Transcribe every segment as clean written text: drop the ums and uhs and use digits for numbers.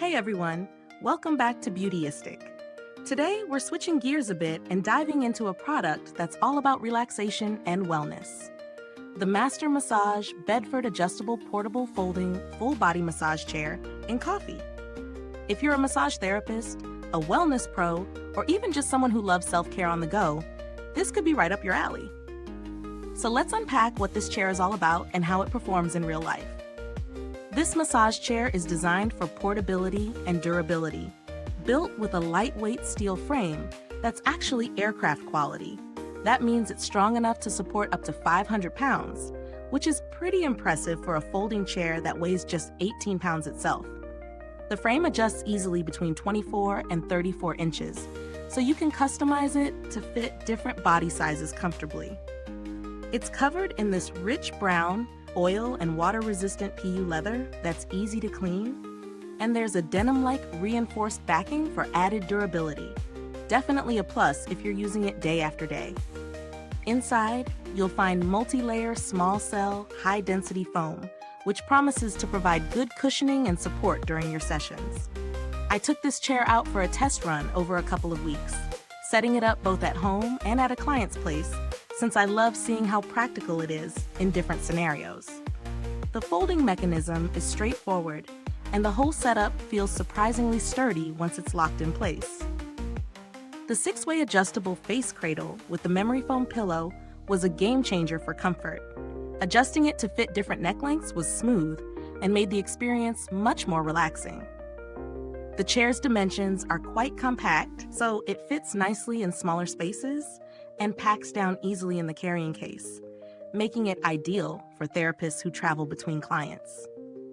Hey everyone, welcome back to Beautyistic. Today we're switching gears a bit and diving into a product that's all about relaxation and wellness. The Master Massage Bedford Adjustable Portable Folding Full Body Massage Chair in Coffee. If you're a massage therapist, a wellness pro, or even just someone who loves self-care on the go, this could be right up your alley. So let's unpack what this chair is all about and how it performs in real life. This massage chair is designed for portability and durability, built with a lightweight steel frame that's actually aircraft quality. That means it's strong enough to support up to 500 pounds, which is pretty impressive for a folding chair that weighs just 18 pounds itself. The frame adjusts easily between 24 and 34 inches, so you can customize it to fit different body sizes comfortably. It's covered in this rich brown, oil and water-resistant PU leather that's easy to clean, and there's a denim-like reinforced backing for added durability. Definitely a plus if you're using it day after day. Inside, you'll find multi-layer small-cell, high-density foam, which promises to provide good cushioning and support during your sessions. I took this chair out for a test run over a couple of weeks, setting it up both at home and at a client's place, since I love seeing how practical it is in different scenarios. The folding mechanism is straightforward, and the whole setup feels surprisingly sturdy once it's locked in place. The 6-way adjustable face cradle with the memory foam pillow was a game changer for comfort. Adjusting it to fit different neck lengths was smooth and made the experience much more relaxing. The chair's dimensions are quite compact, so it fits nicely in smaller spaces and packs down easily in the carrying case, making it ideal for therapists who travel between clients.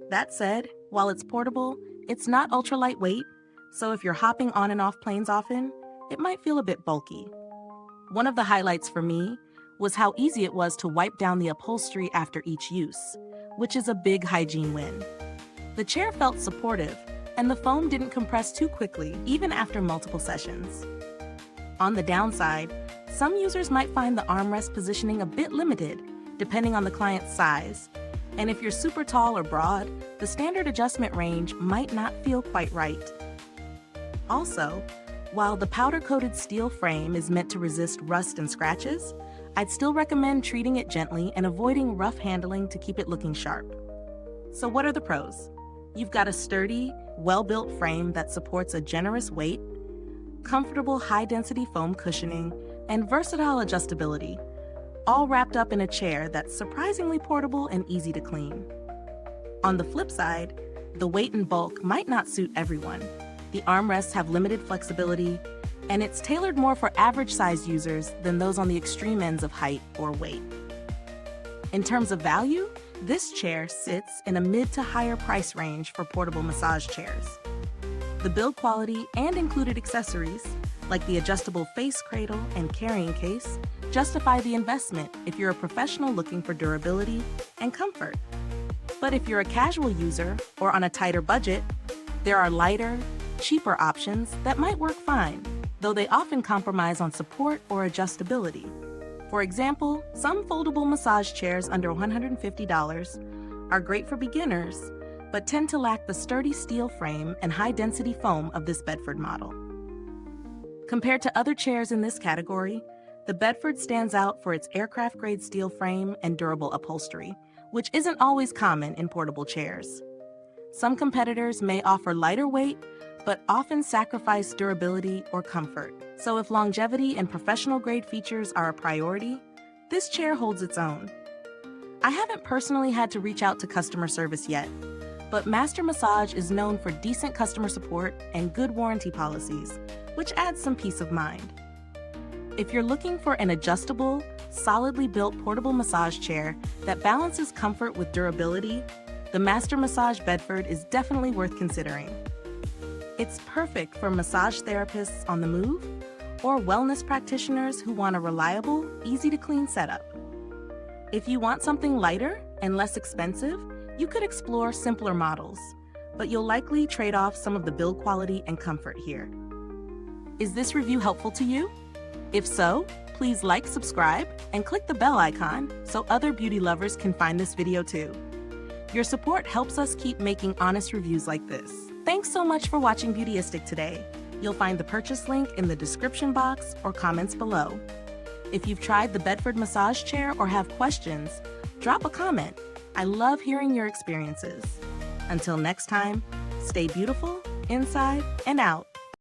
That said, while it's portable, it's not ultra lightweight, so if you're hopping on and off planes often, it might feel a bit bulky. One of the highlights for me was how easy it was to wipe down the upholstery after each use, which is a big hygiene win. The chair felt supportive, and the foam didn't compress too quickly, even after multiple sessions. On the downside, some users might find the armrest positioning a bit limited, depending on the client's size. And if you're super tall or broad, the standard adjustment range might not feel quite right. Also, while the powder-coated steel frame is meant to resist rust and scratches, I'd still recommend treating it gently and avoiding rough handling to keep it looking sharp. So what are the pros? You've got a sturdy, well-built frame that supports a generous weight, comfortable high-density foam cushioning, and versatile adjustability, all wrapped up in a chair that's surprisingly portable and easy to clean. On the flip side, the weight and bulk might not suit everyone. The armrests have limited flexibility, and it's tailored more for average-sized users than those on the extreme ends of height or weight. In terms of value, this chair sits in a mid to higher price range for portable massage chairs. The build quality and included accessories, like the adjustable face cradle and carrying case, justify the investment if you're a professional looking for durability and comfort. But if you're a casual user or on a tighter budget, there are lighter, cheaper options that might work fine, though they often compromise on support or adjustability. For example, some foldable massage chairs under $150 are great for beginners, but tend to lack the sturdy steel frame and high-density foam of this Bedford model. Compared to other chairs in this category, the Bedford stands out for its aircraft-grade steel frame and durable upholstery, which isn't always common in portable chairs. Some competitors may offer lighter weight, but often sacrifice durability or comfort. So if longevity and professional-grade features are a priority, this chair holds its own. I haven't personally had to reach out to customer service yet, but Master Massage is known for decent customer support and good warranty policies, which adds some peace of mind. If you're looking for an adjustable, solidly built portable massage chair that balances comfort with durability, the Master Massage Bedford is definitely worth considering. It's perfect for massage therapists on the move or wellness practitioners who want a reliable, easy-to-clean setup. If you want something lighter and less expensive, you could explore simpler models, but you'll likely trade off some of the build quality and comfort here. Is this review helpful to you? If so, please like, subscribe, and click the bell icon so other beauty lovers can find this video too. Your support helps us keep making honest reviews like this. Thanks so much for watching Beautyistic today. You'll find the purchase link in the description box or comments below. If you've tried the Bedford massage chair or have questions, drop a comment. I love hearing your experiences. Until next time, stay beautiful, inside and out.